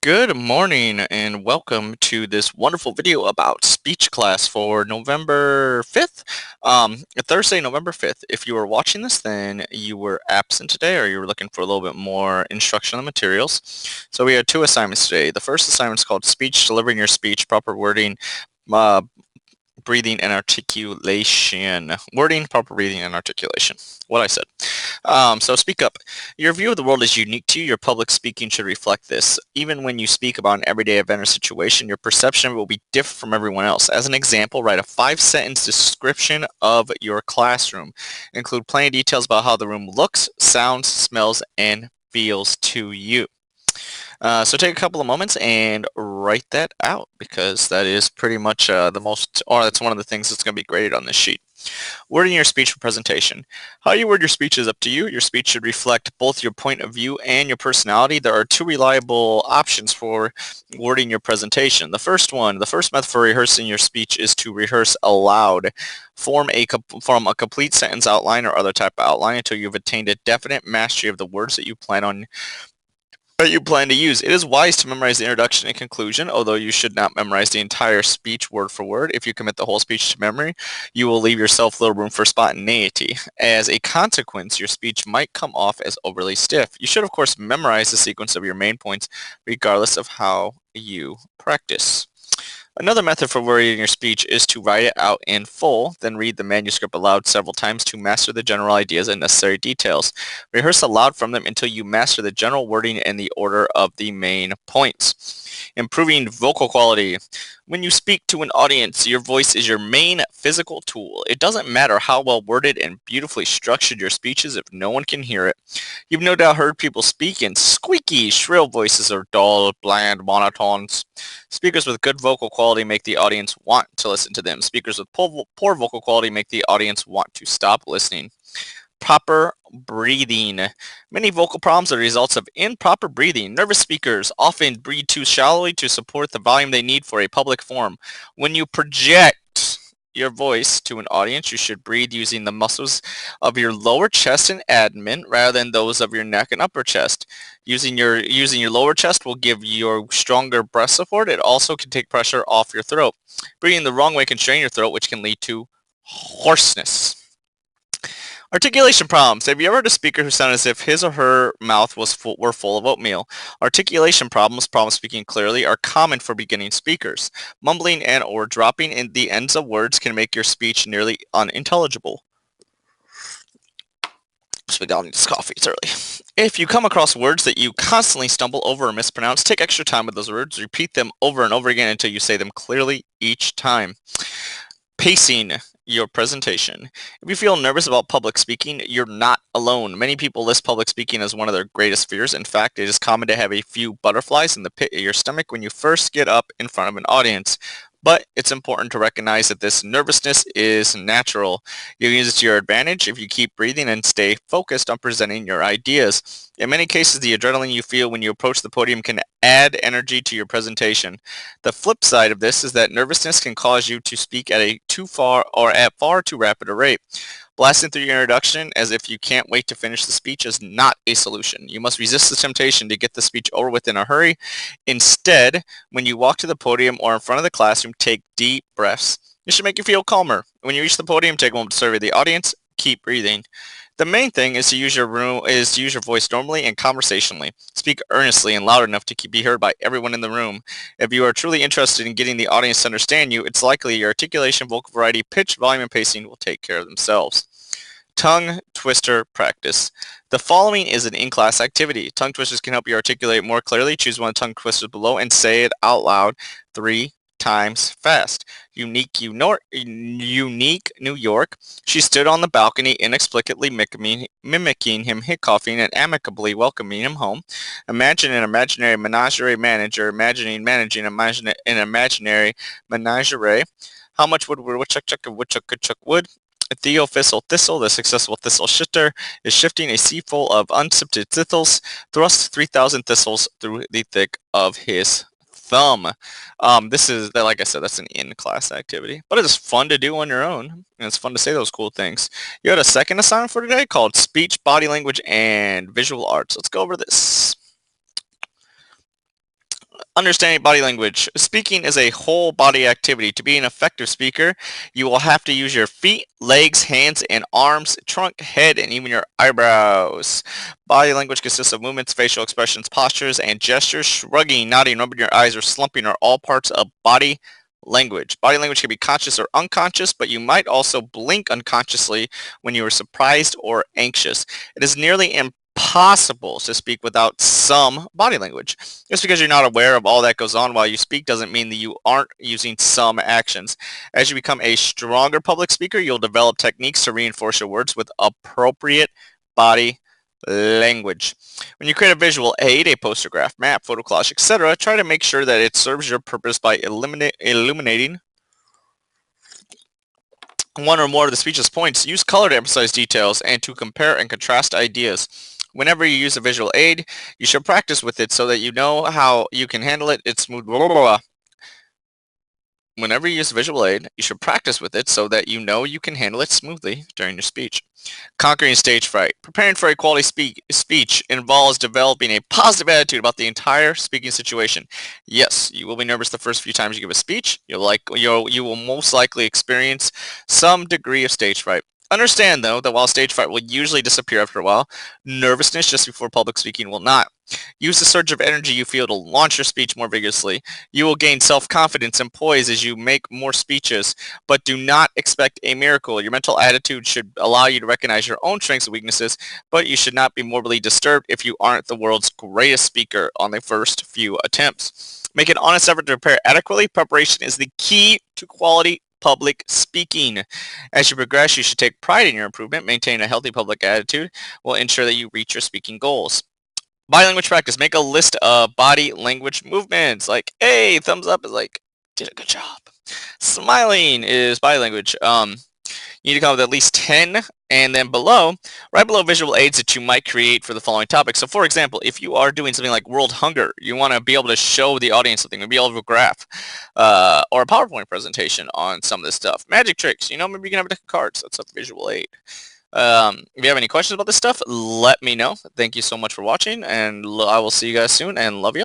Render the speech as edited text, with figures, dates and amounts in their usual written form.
Good morning and welcome to this wonderful video about speech class for November 5th, Thursday, November 5th. If you were watching this, then you were absent today or you were looking for a little bit more instruction on the materials. So we had two assignments today. The first assignment is called Speech, Delivering Your Speech, Proper Wording, uh, Breathing and Articulation. Wording, proper breathing and articulation. What I said. So speak up. Your view of the world is unique to you. Your public speaking should reflect this. Even when you speak about an everyday event or situation, your perception of it will be different from everyone else. As an example, write a 5-sentence description of your classroom. Include plenty of details about how the room looks, sounds, smells, and feels to you. So take a couple of moments and write that out because that is pretty much that's one of the things that's going to be graded on this sheet. Wording your speech for presentation. How you word your speech is up to you. Your speech should reflect both your point of view and your personality. There are two reliable options for wording your presentation. The first method for rehearsing your speech is to rehearse aloud. Form a complete sentence outline or other type of outline until you've attained a definite mastery of the words that you plan to use. It is wise to memorize the introduction and conclusion, although you should not memorize the entire speech word for word. If you commit the whole speech to memory, you will leave yourself little room for spontaneity. As a consequence, your speech might come off as overly stiff. You should, of course, memorize the sequence of your main points, regardless of how you practice. Another method for wording your speech is to write it out in full, then read the manuscript aloud several times to master the general ideas and necessary details. Rehearse aloud from them until you master the general wording and the order of the main points. Improving vocal quality. When you speak to an audience, your voice is your main physical tool. It doesn't matter how well worded and beautifully structured your speech is if no one can hear it. You've no doubt heard people speak in squeaky, shrill voices or dull, bland monotones. Speakers with good vocal quality make the audience want to listen to them. Speakers with poor vocal quality make the audience want to stop listening. Proper breathing. Many vocal problems are results of improper breathing. Nervous speakers often breathe too shallowly to support the volume they need for a public forum. When you project your voice to an audience, you should breathe using the muscles of your lower chest and abdomen rather than those of your neck and upper chest. Using your lower chest will give you stronger breath support. It also can take pressure off your throat. Breathing the wrong way can strain your throat, which can lead to hoarseness. Articulation problems. Have you ever heard a speaker who sounded as if his or her mouth were full of oatmeal? Articulation problems speaking clearly, are common for beginning speakers. Mumbling and or dropping in the ends of words can make your speech nearly unintelligible. Spaghetti needs coffee. It's early. If you come across words that you constantly stumble over or mispronounce, take extra time with those words. Repeat them over and over again until you say them clearly each time. Pacing your presentation. If you feel nervous about public speaking, you're not alone. Many people list public speaking as one of their greatest fears. In fact, it is common to have a few butterflies in the pit of your stomach when you first get up in front of an audience. But it's important to recognize that this nervousness is natural. You can use it to your advantage if you keep breathing and stay focused on presenting your ideas. In many cases, the adrenaline you feel when you approach the podium can add energy to your presentation. The flip side of this is that nervousness can cause you to speak at far too rapid a rate. Blasting through your introduction as if you can't wait to finish the speech is not a solution. You must resist the temptation to get the speech over with in a hurry. Instead, when you walk to the podium or in front of the classroom, take deep breaths. This should make you feel calmer. When you reach the podium, take a moment to survey the audience. Keep breathing. The main thing is to use your voice normally and conversationally. Speak earnestly and loud enough to be heard by everyone in the room. If you are truly interested in getting the audience to understand you, it's likely your articulation, vocal variety, pitch, volume, and pacing will take care of themselves. Tongue twister practice. The following is an in-class activity. Tongue twisters can help you articulate more clearly. Choose one of the tongue twisters below and say it out loud 3 times fast. Unique New York. She stood on the balcony, inexplicably mimicking him hiccoughing and amicably welcoming him home. Imagine an imaginary menagerie manager managing an imaginary menagerie. How much woodchuck could chuck wood? Theo Thistle, the successful thistle shifter, is shifting a sea full of unsifted thistles, thrust 3,000 thistles through the thick of his thumb. Like I said, that's an in-class activity, but it's fun to do on your own, and it's fun to say those cool things. You had a second assignment for today called Speech, Body Language, and Visual Arts. Let's go over this. Understanding body language. Speaking is a whole body activity. To be an effective speaker, you will have to use your feet, legs, hands, and arms, trunk, head, and even your eyebrows. Body language consists of movements, facial expressions, postures, and gestures. Shrugging, nodding, rubbing your eyes, or slumping are all parts of body language. Body language can be conscious or unconscious, but you might also blink unconsciously when you are surprised or anxious. It is nearly impossible to speak without some body language. Just because you're not aware of all that goes on while you speak doesn't mean that you aren't using some actions. As you become a stronger public speaker, you'll develop techniques to reinforce your words with appropriate body language. When you create a visual aid, a poster, graph, map, photo collage, etc., try to make sure that it serves your purpose by illuminating one or more of the speech's points. Use color to emphasize details and to compare and contrast ideas. Whenever you use a visual aid, you should practice with it so that you know how you can handle it. It's smooth. Blah, blah, blah. Whenever you use a visual aid, you should practice with it so that you know you can handle it smoothly during your speech. Conquering stage fright. Preparing for a quality speech involves developing a positive attitude about the entire speaking situation. Yes, you will be nervous the first few times you give a speech. You will most likely experience some degree of stage fright. Understand, though, that while stage fright will usually disappear after a while, nervousness just before public speaking will not. Use the surge of energy you feel to launch your speech more vigorously. You will gain self-confidence and poise as you make more speeches, but do not expect a miracle. Your mental attitude should allow you to recognize your own strengths and weaknesses, but you should not be morbidly disturbed if you aren't the world's greatest speaker on the first few attempts. Make an honest effort to prepare adequately. Preparation is the key to quality public speaking. As you progress, you should take pride in your improvement. Maintain a healthy public attitude will ensure that you reach your speaking goals. Body language practice. Make a list of body language movements. Like, hey, thumbs up is like, did a good job. Smiling is body language. You need to come up with at least 10, and then right below visual aids that you might create for the following topic. So for example, if you are doing something like world hunger, you want to be able to show the audience something, maybe a graph, or a PowerPoint presentation on some of this stuff. Magic tricks, maybe you can have a deck of cards. That's a visual aid. If you have any questions about this stuff, let me know. Thank you so much for watching, and I will see you guys soon, and love you.